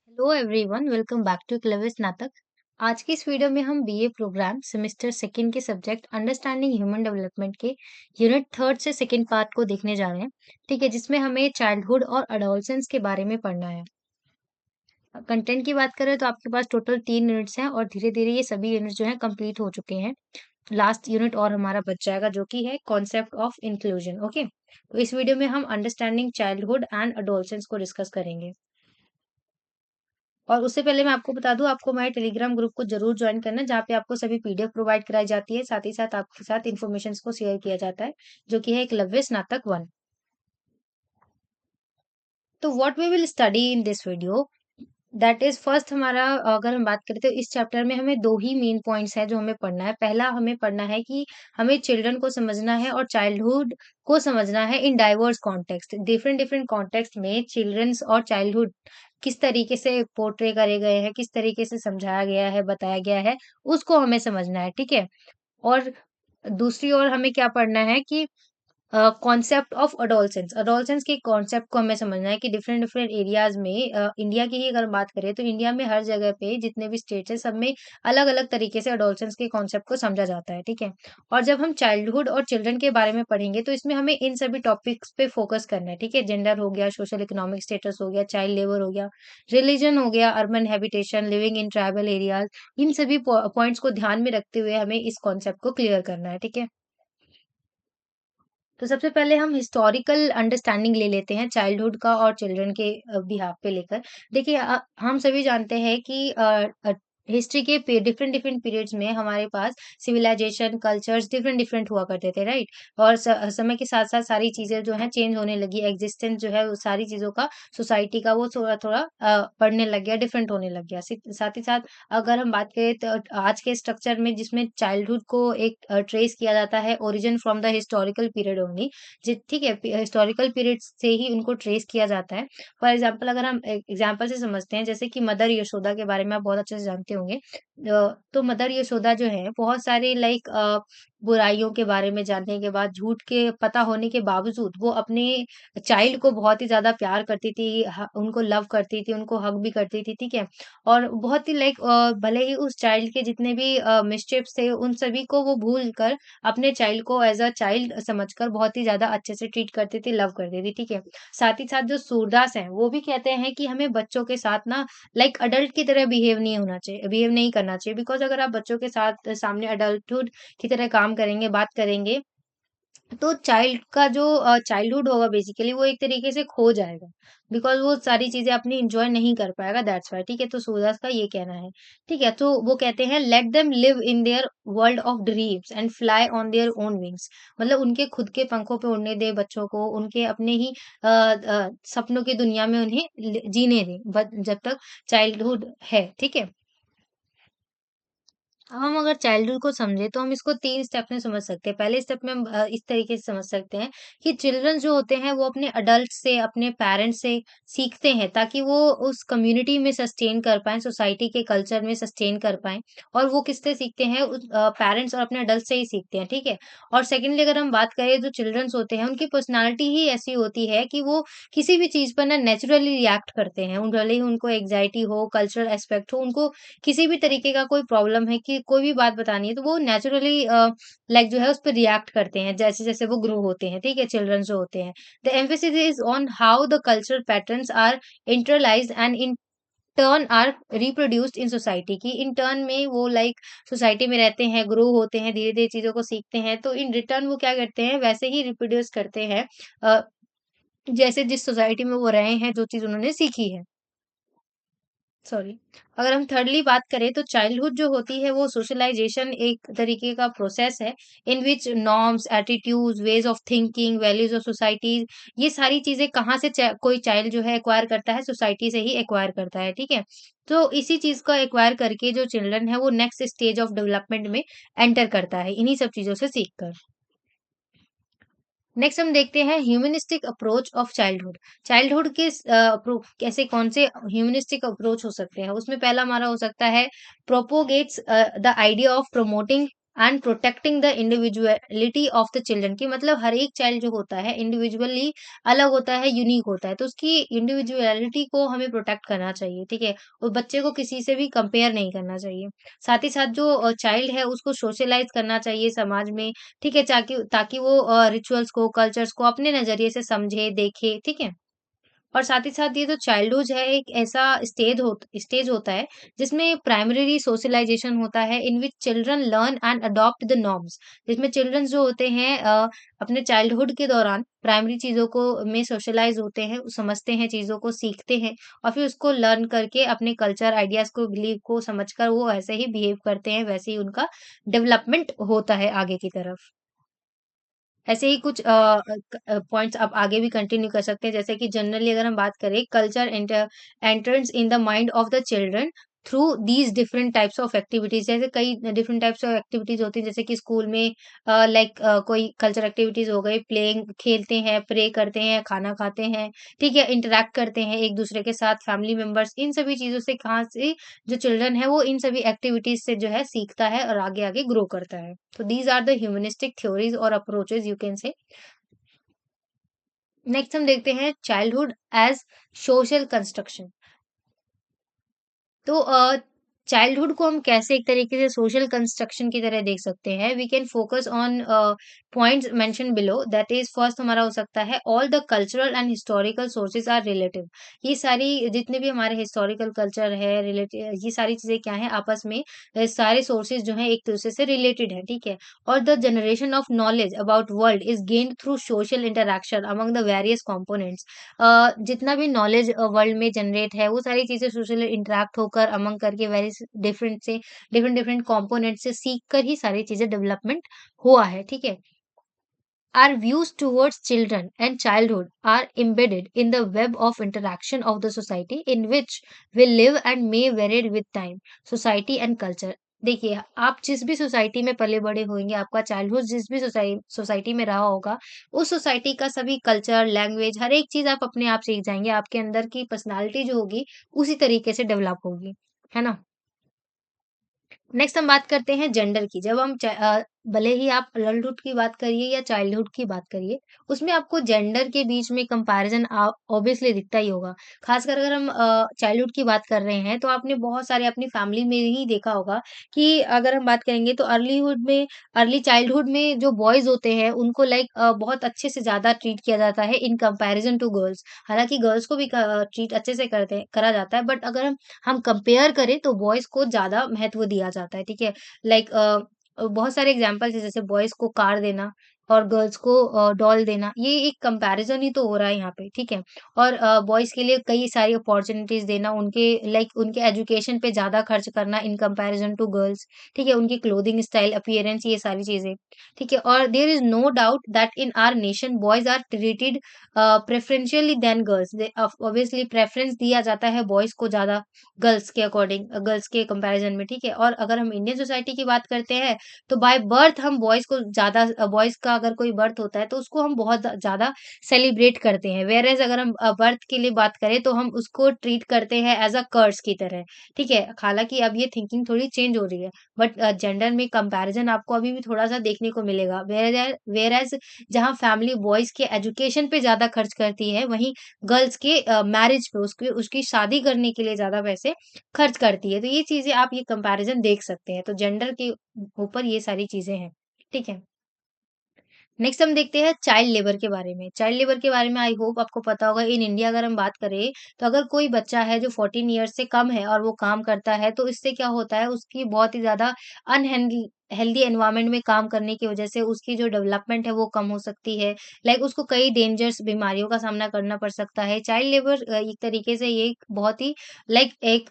Hello everyone, welcome back to clever Snatak. आज की इस वीडियो में हम बीए प्रोग्राम सेमेस्टर सेकंड के सब्जेक्ट अंडरस्टैंडिंग ह्यूमन डेवलपमेंट के यूनिट थर्ड से सेकंड पार्ट को देखने जा रहे हैं। ठीक है, जिसमें हमें चाइल्डहुड और अडोलसेंस के बारे में पढ़ना है। कंटेंट की बात करें तो आपके पास टोटल 3 यूनिट्स हैं और धीरे धीरे ये सभी यूनिट्स जो हैं कंप्लीट हो चुके हैं। लास्ट यूनिट और हमारा बच जाएगा जो कि है कॉन्सेप्ट ऑफ इंक्लूजन। ओके, तो इस वीडियो में हम अंडरस्टैंडिंग चाइल्डहुड एंड अडोलसेंस को डिस्कस करेंगे। और उससे पहले मैं आपको बता दूँ, आपको हमारे टेलीग्राम ग्रुप को ज़रूर जॉइन करना है, जहाँ पे आपको सभी पीडीएफ प्रोवाइड कराई जाती है, साथ ही साथ आपके साथ इन्फॉर्मेशंस को शेयर किया जाता है, जो कि है एकलव्य स्नातक 1। तो what we will study in this video, that is first हमारा, अगर हम बात करें तो इस चैप्टर में हमें 2 ही मेन पॉइंट्स हैं जो हमें पढ़ना है। पहला हमें पढ़ना है कि हमें चिल्ड्रन को समझना है और चाइल्डहुड को समझना है in diverse context. Different different context में चिल्ड्रंस और चाइल्डहुड किस तरीके से पोर्ट्रे करे गए हैं, किस तरीके से समझाया गया है, बताया गया है, उसको हमें समझना है। ठीक है? और दूसरी ओर हमें क्या पढ़ना है कि कॉन्सेप्ट ऑफ अडोलसेंस, अडोलसेंस के कॉन्सेप्ट को हमें समझना है कि डिफरेंट डिफरेंट एरियाज में, इंडिया की ही अगर हम बात करें तो इंडिया में हर जगह पे जितने भी स्टेट्स हैं सब में अलग अलग तरीके से अडोलसेंस के कॉन्सेप्ट को समझा जाता है। ठीक है? और जब हम चाइल्डहुड और चिल्ड्रन के बारे में पढ़ेंगे तो इसमें हमें इन सभी टॉपिक्स पे फोकस करना है। ठीक है? जेंडर हो गया, सोशल इकोनॉमिक स्टेटस हो गया, चाइल्ड लेबर हो गया, रिलीजन हो गया, urban habitation, living in tribal areas, इन सभी पॉइंट्स को ध्यान में रखते हुए हमें इस कॉन्सेप्ट को क्लियर करना है। ठीक है? तो सबसे पहले हम हिस्टोरिकल अंडरस्टैंडिंग ले लेते हैं चाइल्डहुड का और चिल्ड्रन के बिहाफ पे लेकर। देखिए, हम सभी जानते हैं कि हिस्ट्री के डिफरेंट डिफरेंट पीरियड्स में हमारे पास सिविलाइजेशन, कल्चर्स डिफरेंट डिफरेंट हुआ करते थे, राइट? और समय के साथ साथ सारी चीजें जो है चेंज होने लगी, एग्जिस्टेंस जो है वो सारी चीजों का, सोसाइटी का, वो थोड़ा थोड़ा बढ़ने लग गया, डिफरेंट होने लग गया। साथ ही साथ अगर हम बात करें तो आज के स्ट्रक्चर में जिसमें चाइल्डहुड को एक ट्रेस किया जाता है origin from the historical period only, ठीक है, हिस्टोरिकल पीरियड से ही उनको ट्रेस किया जाता है। फॉर एग्जाम्पल अगर हम एग्जाम्पल से समझते हैं, जैसे कि मदर यशोदा के बारे में आप बहुत अच्छे से जानते होंगे। तो मदर यशोदा जो है बहुत सारे लाइक बुराइयों के बारे में जानने के बाद, झूठ के पता होने के बावजूद वो अपने चाइल्ड को बहुत ही ज्यादा प्यार करती थी, उनको लव करती थी, उनको हग भी करती थी। ठीक है? और बहुत ही लाइक भले ही उस चाइल्ड के जितने भी मिसचिफ्स थे उन सभी को वो भूल कर अपने चाइल्ड को एज अ चाइल्ड समझकर बहुत ही ज्यादा अच्छे से ट्रीट करती थी, लव करती थी। ठीक है? साथ ही साथ जो सूरदास हैं वो भी कहते हैं कि हमें बच्चों के साथ ना लाइक अडल्ट की तरह बिहेव नहीं करना चाहिए, बिकॉज अगर आप बच्चों के साथ सामने अडल्टहुड की तरह काम करेंगे, बात करेंगे, तो चाइल्ड का जो चाइल्डहुड होगा बेसिकली वो एक तरीके से खो जाएगा, बिकॉज़ वो सारी चीज़ें अपनी एन्जॉय नहीं कर पाएगा, दैट्स व्हाई। ठीक है? तो सूरदास का ये कहना है। ठीक है? तो वो कहते हैं let them live in their world of dreams and fly on their own wings. मतलब उनके खुद के पंखों पे उड़ने दें बच्चों को, उनके अपने ही सपनों की दुनिया में उन्हें जीने दें, जब तक चाइल्डहुड है। ठीक है? हम अगर चाइल्डहुड को समझे तो हम इसको 3 स्टेप में समझ सकते हैं। पहले स्टेप में हम इस तरीके से समझ सकते हैं कि चिल्ड्रन जो होते हैं वो अपने अडल्ट से, अपने पेरेंट्स से सीखते हैं ताकि वो उस कम्युनिटी में सस्टेन कर पाएँ, सोसाइटी के कल्चर में सस्टेन कर पाएँ। और वो किससे सीखते हैं? उस पेरेंट्स और अपने अडल्ट से ही सीखते हैं, ठीक है? और सेकंडली अगर हम बात करें, जो चिल्ड्रंस होते हैं उनकी पर्सनैलिटी ही ऐसी होती है कि वो किसी भी चीज़ पर ना नेचुरली रिएक्ट करते हैं। भले ही उनको एंग्ज़ायटी हो, कल्चरल एस्पेक्ट हो, उनको किसी भी तरीके का कोई प्रॉब्लम है कि कोई भी बात बतानी है तो वो नेचुरली लाइक जो है उस पे रिएक्ट करते हैं जैसे-जैसे वो ग्रो होते हैं, ठीक है? चिल्ड्रन जो होते हैं। The emphasis is on how the cultural patterns are internalised and in turn are reproduced in society, कि इन टर्न में वो लाइक सोसाइटी में रहते हैं, ग्रो होते हैं, धीरे-धीरे चीज़ों को सीखते हैं, तो इन रिटर्न वो क्या करते हैं वैसे ही रिप्रोड्यूस करते हैं, अ, जैसे जिस सोसाइटी में वो रहे हैं, जो चीज़ उन्होंने सीखी है। सॉरी। अगर हम थर्डली बात करें तो चाइल्डहुड जो होती है वो सोशलाइजेशन एक तरीके का प्रोसेस है, in which norms, attitudes, ways of thinking, values of societies, ये सारी चीजें कहाँ से कोई चाइल्ड जो है एक्वायर करता है? सोसाइटी से ही एक्वायर करता है। ठीक है? तो इसी चीज को एक्वायर करके जो चिल्ड्रन है वो नेक्स्ट स्टेज ऑफ डेवलपमेंट में एंटर करता है, इन्हीं सब चीजों से सीखकर। नेक्स्ट हम देखते हैं humanistic approach of childhood. Childhood के कैसे कौन से ह्यूमनिस्टिक अप्रोच हो सकते हैं? उसमें पहला हमारा हो सकता है propagates the idea of promoting and protecting the individuality of the children, की मतलब हर एक चाइल्ड जो होता है इंडिविजुअली अलग होता है, यूनिक होता है, तो उसकी इंडिविजुअलिटी को हमें प्रोटेक्ट करना चाहिए, ठीक है? और बच्चे को किसी से भी कंपेयर नहीं करना चाहिए। साथ ही साथ जो चाइल्ड है उसको सोशलाइज करना चाहिए समाज में, ठीक है? ताकि ताकि वो रिचुअल्स को, कल्चर्स को अपने नज़रिए से समझे, देखे, ठीक है? और साथ ही साथ ये जो चाइल्डहुड है एक ऐसा स्टेज होता है जिसमें प्राइमरी सोशलाइजेशन होता है, in which children learn and adopt the norms, जिसमें चिल्ड्रन जो होते हैं अपने चाइल्डहुड के दौरान प्राइमरी चीज़ों को में सोशलाइज होते हैं, समझते हैं, चीज़ों को सीखते हैं और फिर उसको लर्न करके अपने कल्चर आइडियाज़ को, बिलीव को समझकर वो ऐसे ही बिहेव करते हैं, वैसे ही उनका डेवलपमेंट होता है आगे की तरफ। ऐसे ही कुछ पॉइंट्स आप आगे भी कंटिन्यू कर सकते हैं, जैसे कि जनरली अगर हम बात करें, culture enters in the mind of the children through these different types of activities, जैसे कई डिफरेंट टाइप्स ऑफ एक्टिविटीज़ होती हैं, जैसे कि स्कूल में कोई कल्चर एक्टिविटीज़ हो गई, प्लेइंग, खेलते हैं, प्रे करते हैं, खाना खाते हैं, ठीक है? इंटरैक्ट करते हैं एक-दूसरे के साथ, फैमिली मेंबर्स, इन सभी चीज़ों से कहाँ से जो चिल्ड्रन है वो इन सभी एक्टिविटीज़ से जो है सीखता है और आगे-आगे ग्रो करता है। So these are the humanistic theories और approaches you can say। Next हम देखते हैं चाइल्डहुड एज सोशल कंस्ट्रक्शन। तो चाइल्डहुड को हम कैसे एक तरीके से सोशल कंस्ट्रक्शन की तरह देख सकते हैं, we can focus on points mention below, that is first हमारा हो सकता है all the cultural and historical sources are relative. ये सारी जितने भी हमारे हिस्टोरिकल कल्चर है रिलेटिव, ये सारी चीजें क्या है आपस में, सारे सोर्सेज जो है एक दूसरे से रिलेटेड है, ठीक है? और the generation of knowledge about world is gained through social interaction among the various components. जितना भी नॉलेज वर्ल्ड में जनरेट है वो सारी चीज़ें सोशली इंटरैक्ट होकर अमंग करके वेरियस डिफरेंट डिफरेंट कंपोनेंट से सीख कर ही सारी चीज़ें डेवलपमेंट हुआ है, ठीक है? Our views towards children and childhood are embedded in the web of interaction of the society in which we live and may vary with time, society and culture। देखिए, आप जिस भी सोसाइटी में पले-बड़े होंगे, आपका चाइल्डहुड जिस भी सोसाइटी में रहा होगा, उस सोसाइटी का सभी कल्चर, लैंग्वेज, हर एक चीज़ आप अपने आप सीख जाएँगे। आपके अंदर की पर्सनैलिटी जो होगी, उसी तरीके से डेवलप होगी। है ना? नेक्स्ट हम बात करते हैं जेंडर की। जब हम भले ही आप अडल्टहुड की बात करिए या चाइल्डहुड की बात करिए, उसमें आपको जेंडर के बीच में कंपैरिज़न ऑब्वियसली दिखता ही होगा। ख़ासकर अगर हम चाइल्डहुड की बात कर रहे हैं, तो आपने बहुत सारे अपनी फैमिली में ही देखा होगा कि अगर हम बात करेंगे तो अर्ली चाइल्डहुड में जो बॉयज़ होते हैं, उनको बहुत अच्छे से ज़्यादा ट्रीट किया जाता है इन कंपैरिज़न टू गर्ल्स। हालाँकि गर्ल्स को भी ट्रीट अच्छे से करा जाता है, बट अगर हम कंपेयर करें तो बॉयज़ को ज़्यादा महत्व दिया जाता है, ठीक है? बहुत सारे एग्ज़ाम्पल्स हैं, जैसे बॉयज़ को कार देना और गर्ल्स को डॉल देना, ये एक कंपैरिज़न ही तो हो रहा है यहाँ पे, ठीक है? और बॉयज़ के लिए कई सारी अपॉर्च्युनिटीज़ देना, उनके एजुकेशन पे ज़्यादा खर्च करना इन कंपैरिज़न टू गर्ल्स, ठीक है? उनकी क्लोथिंग स्टाइल, अपीयरेंस, ये सारी चीज़ें, ठीक है? और there is no doubt that in our nation boys are treated preferentially than girls. Obviously preference दिया जाता है बॉयज़ को ज़्यादा गर्ल्स के कंपैरिज़न में, ठीक है? और अगर हम इंडियन सोसाइटी की बात करते हैं, तो बाय बर्थ हम बॉयज़ का अगर कोई बर्थ होता है, तो उसको हम बहुत ज़्यादा सेलिब्रेट करते हैं। व्हेयरएज़ अगर हम बर्थ के लिए बात करें, तो हम उसको ट्रीट करते हैं एज़ अ कर्स की तरह, ठीक है? हालाँकि अब ये थिंकिंग थोड़ी चेंज हो रही है, बट जेंडर में कंपैरिज़न आपको अभी भी थोड़ा-सा देखने को मिलेगा। व्हेयरएज़ जहाँ फैमिली बॉयज़ के एजुकेशन पे ज़्यादा खर्च करती है, वहीं गर्ल्स के मैरिज पे, उसकी उसकी शादी करने के लिए ज़्यादा पैसे खर्च करती है। तो ये चीज़ें आप ये कंपैरिज़न देख सकते हैं। तो जेंडर के ऊपर ये सारी चीज़ें हैं। ठीक है? नेक्स्ट हम देखते हैं चाइल्ड लेबर के बारे में। चाइल्ड लेबर के बारे में आई होप आपको पता होगा, इन इंडिया अगर हम बात करें, तो अगर कोई बच्चा है जो 14 ईयर्स से कम है और वो काम करता है, तो इससे क्या होता है, उसकी बहुत ही ज़्यादा अनहेल्दी हेल्दी एनवायरनमेंट में काम करने की वज़ह से उसकी जो डेवलपमेंट है वो कम हो सकती है। उसको कई डेंजर्स बीमारियों का सामना करना पड़ सकता है। चाइल्ड लेबर एक तरीके से ये एक बहुत ही एक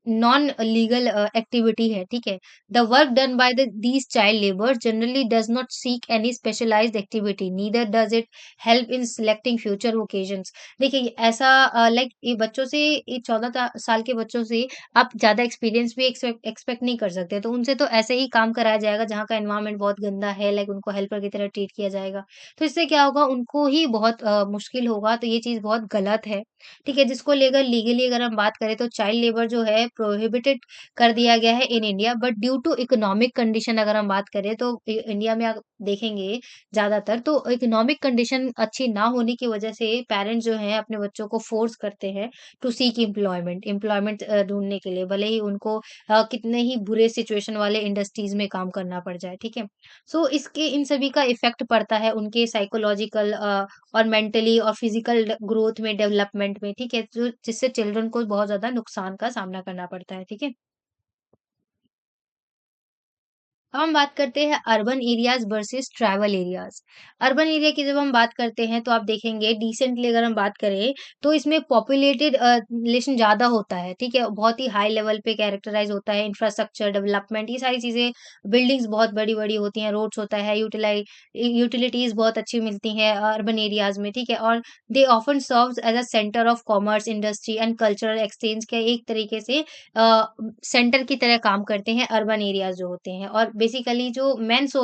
नॉन लीगल एक्टिविटी है, ठीक है? The work done by these child labour generally does not seek any specialised activity, neither does it help in selecting future vocations. देखिए, ऐसा ये बच्चों से, ये 14 साल के बच्चों से आप ज़्यादा एक्सपीरियंस भी एक्सपेक्ट नहीं कर सकते। तो उनसे तो ऐसे ही काम कराया जाएगा जहाँ का एनवायरनमेंट बहुत गंदा है, उनको हेल्पर की तरह ट्रीट किया जाएगा। तो इससे क्या होगा, उनको ही बहुत मुश्किल होगा, तो ये चीज़ बहुत गलत है। ठीक है? जिसको लेकर लीगली अगर हम बात करें, तो चाइल्ड लेबर जो है प्रोहिबिटेड कर दिया गया है in India, but due to economic condition अगर हम बात करें तो इंडिया में आप देखेंगे ज्यादातर तो इकोनॉमिक कंडीशन अच्छी ना होने की वजह से पेरेंट्स जो हैं अपने बच्चों को फोर्स करते हैं टू सीक एम्प्लॉयमेंट एम्प्लॉयमेंट ढूंढने के लिए, भले ही उनको कितने ही बुरे सिचुएशन वाले इंडस्ट्रीज में काम करना पड़ जाए, ठीक है। सो इसके इन सभी का इफेक्ट पड़ता है उनके साइकोलॉजिकल और मेंटली और फिजिकल ग्रोथ में, डेवलपमेंट में, ठीक है, जो जिससे चिल्ड्रन को बहुत ज्यादा नुकसान का सामना करना पड़ता है, ठीक है। अब हम बात करते हैं urban areas versus tribal areas. Urban area की जब हम बात करते हैं तो आप देखेंगे डिसेंटली अगर हम बात करें तो इसमें पॉपुलेटेड रिलेशन ज्यादा होता है, ठीक है, बहुत ही हाई लेवल पे कैरेक्टराइज होता है, इंफ्रास्ट्रक्चर डेवलपमेंट ये सारी चीजें, बिल्डिंग्स बहुत बड़ी बड़ी होती हैं, रोड्स होता है, यूटिलिटीज बहुत अच्छी मिलती हैं अर्बन एरियाज में, ठीक है। और they often serves as a centre of commerce, industry and cultural exchange के एक तरीके से सेंटर की तरह काम करते हैं अर्बन एरियाज जो होते हैं। और बेसिकली जो मेंस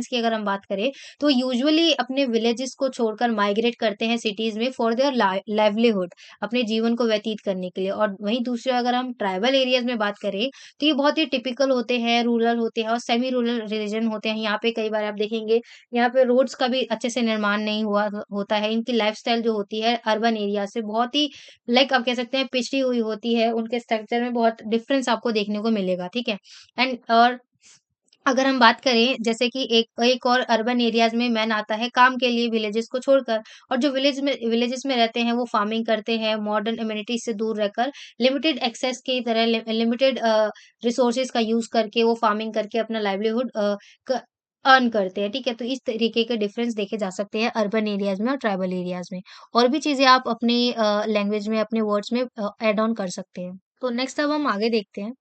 की अगर हम बात करें तो यूजुअली अपने विलेजेस को छोड़कर माइग्रेट करते हैं सिटीज में फॉर देयर लाइवलीहुड, अपने जीवन को व्यतीत करने के लिए। और वहीं दूसरे अगर हम ट्राइबल एरियाज में बात करें तो ये बहुत ही टिपिकल होते हैं, रूरल होते हैं और सेमी रूरल रीजन होते हैं। यहाँ पे कई बार आप देखेंगे यहाँ पे रोड्स का भी अच्छे से निर्माण नहीं हुआ होता है, इनकी लाइफस्टाइल जो होती है अर्बन एरिया से बहुत ही लाइक आप कह सकते हैं पिछड़ी हुई होती है, उनके स्ट्रक्चर में बहुत डिफरेंस आपको देखने को मिलेगा, ठीक है। एंड और अगर हम बात करें जैसे कि एक एक और अर्बन एरियाज में मैन आता है काम के लिए विलेजेस को छोड़कर, और जो विलेजेस में रहते हैं वो फार्मिंग करते हैं, मॉडर्न एमिनिटीज से दूर रहकर लिमिटेड एक्सेस की तरह लिमिटेड रिसोर्सेज का यूज करके वो फार्मिंग करके अपना लाइवलीहुड अर्न करते हैं, ठीक है। तो इस तरीके के डिफरेंस देखे जा सकते हैं अर्बन एरियाज में और ट्राइबल एरियाज में। और भी चीजें आप अपनी लैंग्वेज में अपने वर्ड्स में ऐड ऑन कर सकते हैं। तो नेक्स्ट अब हम आगे देखते हैं।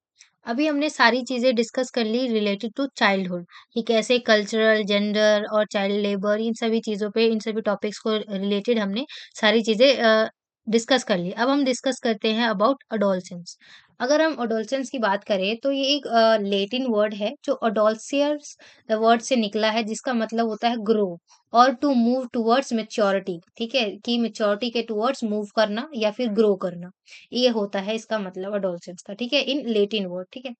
अभी हमने सारी चीजें डिस्कस कर ली रिलेटेड टू चाइल्डहुड, कि कैसे कल्चरल, जेंडर और चाइल्ड लेबर इन सभी चीजों पे, इन सभी टॉपिक्स को रिलेटेड हमने सारी चीजें डिस्कस कर ली। अब हम डिस्कस करते हैं अबाउट अडोलसेंस। अगर हम अडोलसेंस की बात करें तो ये एक लेटिन वर्ड है जो अडोल्सियस वर्ड से निकला है, जिसका मतलब होता है ग्रो और टू मूव टुवर्ड्स मेच्योरिटी, ठीक है, कि मेच्योरिटी के टुवर्ड्स मूव करना या फिर ग्रो करना, ये होता है इसका मतलब अडोलसेंस का, ठीक है, इन लेटिन वर्ड, ठीक है।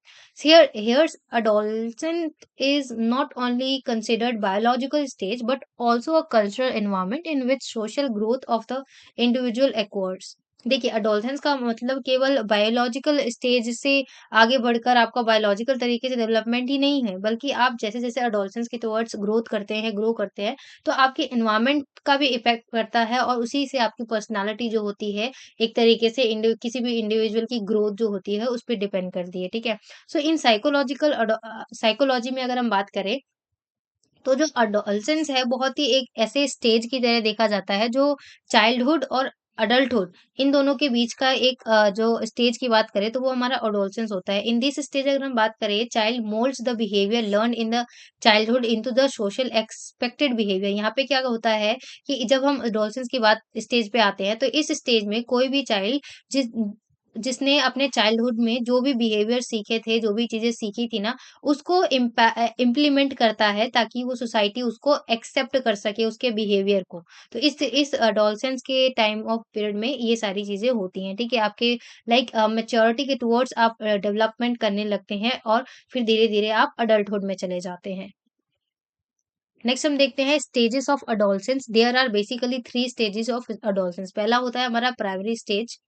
Here's adolescent is not only considered biological stage but also a cultural environment in which social growth of the individual occurs। देखिए अडोलसेंस का मतलब केवल बायोलॉजिकल स्टेज से आगे बढ़कर आपका बायोलॉजिकल तरीके से डेवलपमेंट ही नहीं है, बल्कि आप जैसे जैसे अडोलसेंस के टुवर्ड्स ग्रो करते हैं, तो आपके एनवायरनमेंट का भी इफेक्ट पड़ता है और उसी से आपकी पर्सनालिटी जो होती है एक तरीके से किसी भी इंडिविजुअल की ग्रोथ जो होती है उस पे डिपेंड करती है, ठीक है। सो इन साइकोलॉजी में अगर हम बात करें तो जो अडोलसेंस है बहुत ही एक ऐसे स्टेज की तरह देखा जाता है जो चाइल्डहुड और अडल्टहुड इन दोनों के बीच का एक जो स्टेज की बात करें तो वो हमारा अडोलसेंस होता है। इन दिस स्टेज अगर हम बात करें child moulds the behaviour learn in the childhood into the social expected behaviour. यहाँ पे क्या होता है कि जब हम अडोलसेंस की बात स्टेज पे आते हैं तो इस स्टेज में कोई भी चाइल्ड जिस जिसने अपने चाइल्डहुड में जो भी बिहेवियर सीखे थे, जो भी चीजें सीखी थी ना, उसको इम्प्लीमेंट करता है ताकि वो सोसाइटी उसको एक्सेप्ट कर सके उसके बिहेवियर को। तो इस एडोलसेंस के टाइम ऑफ पीरियड में ये सारी चीजें होती हैं, ठीक है। आपके लाइक मैच्योरिटी के टुवर्ड्स आप डेवलपमेंट करने लगते हैं और फिर धीरे-धीरे आप अडल्टहुड में चले जाते हैं। नेक्स्ट हम देखते हैं stages of adolescence. There are basically 3 stages of adolescence. पहला होता है हमारा प्राइमरी स्टेज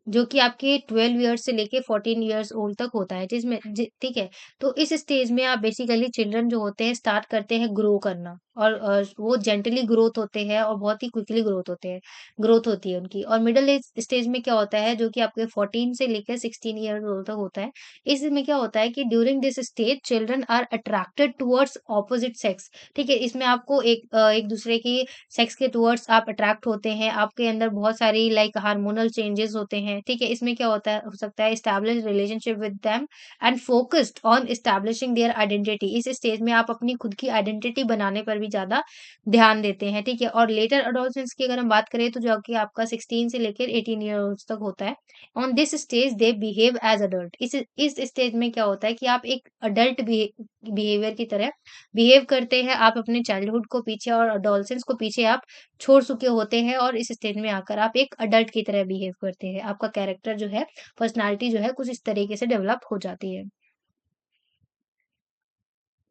जो कि आपके 12 ईयर्स से लेके 14 ईयर्स ओल्ड तक होता है, ठीक है। तो इस स्टेज में आप बेसिकली चिल्ड्रन जो होते हैं स्टार्ट करते हैं ग्रो करना, और वो जेंटली ग्रोथ होते हैं और बहुत ही क्विकली ग्रोथ होती है उनकी। और मिडिल एज स्टेज में क्या होता है जो कि आपके 14 से लेकर 16 ईयर्स ओल्ड तक होता है। इसमें क्या होता है कि during this stage children are attracted towards opposite sex, ठीक है। इसमें आपको एक दूसरे की सेक्स के टुवर्ड्स आप अट्रैक्ट होते हैं, आपके अंदर बहुत सारी लाइक हार्मोनल चेंजेस होते हैं, ठीक है। इसमें क्या होता है हो सकता है establish relationship with them and focused on establishing their identity. इस स्टेज में आप अपनी खुद की आइडेंटिटी बनाने पर भी भी ज़्यादा ध्यान देते हैं, ठीक है? और लेटर एडोलेसेंस की अगर हम बात करें तो जो कि आपका 16 से लेकर 18 ईयर्स तक होता है। On this stage they behave as adult. इस स्टेज में क्या होता है कि आप एक अडल्ट बिहेवियर की तरह बिहेव करते हैं। आप अपने चाइल्डहुड को पीछे और एडोलेसेंस को पीछे आप छोड़ चुके होते हैं और इस स्टेज में आकर आप एक अडल्ट की तरह बिहेव करते हैं। आपका कैरेक्टर जो है, पर्सनैलिटी जो है कुछ इस तरीके से डेवलप हो जाती है।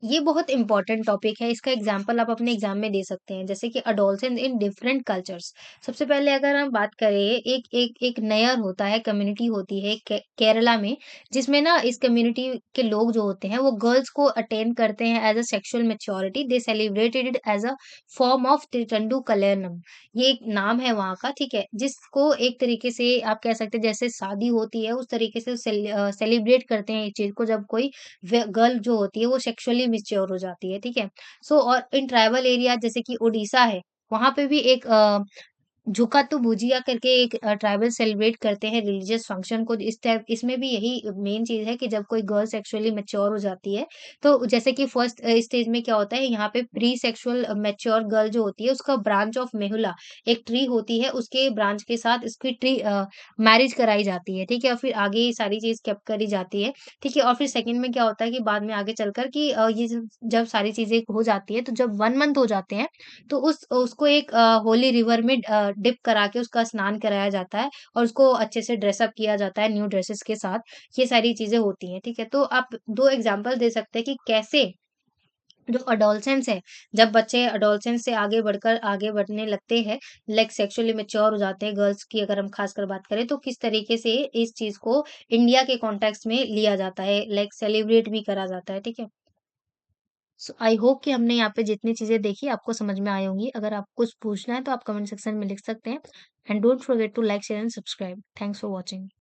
ये बहुत इम्पोर्टेंट टॉपिक है, इसका एग्ज़ाम्पल आप अपने एग्ज़ाम में दे सकते हैं, जैसे कि एडोलसेंस इन डिफरेंट कल्चर्स। सबसे पहले अगर हम बात करें, एक नयर होता है, कम्युनिटी होती है केरला में, जिसमें ना इस कम्युनिटी के लोग जो होते हैं, वो गर्ल्स को अटेंड करते हैं as a sexual maturity, they celebrated it as a form of thirandu kalyanam. ये एक नाम है वहाँ का, ठीक है? जिसको एक तरीके से आप कह सकते हैं जैसे शादी होती है, उस तरीके से सेलिब्रेट करते हैं इस चीज़ को जब कोई गर्ल जो होती है वो सेक्सुअली मैच्योर हो जाती है, ठीक है? सो और इन ट्राइबल एरिया जैसे कि ओडिशा है, वहाँ पे भी एक झुका तो भुजिया करके एक ट्राइबल सेलिब्रेट करते हैं रिलीजियस फंक्शन को। इस टाइप इसमें भी यही मेन चीज़ है कि जब कोई गर्ल सेक्सुअली मैच्योर हो जाती है, तो जैसे कि फर्स्ट स्टेज में क्या होता है, यहाँ पे प्री सेक्सुअल मैच्योर गर्ल जो होती है, उसका ब्रांच ऑफ मेहुला एक ट्री होती है, उसके ब्रांच के साथ इसकी मैरिज कराई जाती है, ठीक है? और फिर आगे ये सारी चीज़ केप्ट करी जाती है, ठीक है? और फिर सेकंड में क्या होता है कि बाद में आगे चलकर कि ये जब सारी चीज़ें हो जाती है, तो जब 1 मंथ हो जाते हैं, तो उस उसको एक होली रिवर में डिप करा के उसका स्नान कराया जाता है और उसको अच्छे से ड्रेस अप किया जाता है न्यू ड्रेसेस के साथ। ये सारी चीज़ें होती हैं, ठीक है? तो आप 2 एग्ज़ाम्पल दे सकते हैं कि कैसे जो एडोलेसेंस है, जब बच्चे एडोलेसेंस से आगे बढ़ने लगते हैं, लाइक सेक्सुअली मैच्योर हो जाते हैं, गर्ल्स की अगर हम खासकर बात करें, तो किस तरीके से इस चीज़ को इंडिया के कॉन्टेक्स्ट में लिया जाता है, लाइक सेलिब्रेट भी करा जाता है, ठीक है? सो आई होप कि हमने यहाँ पे जितनी चीज़ें देखी आपको समझ में आई होंगी। अगर आपको कुछ पूछना है तो आप कमेंट सेक्शन में लिख सकते हैं and don't forget to like, share and subscribe. Thanks for watching.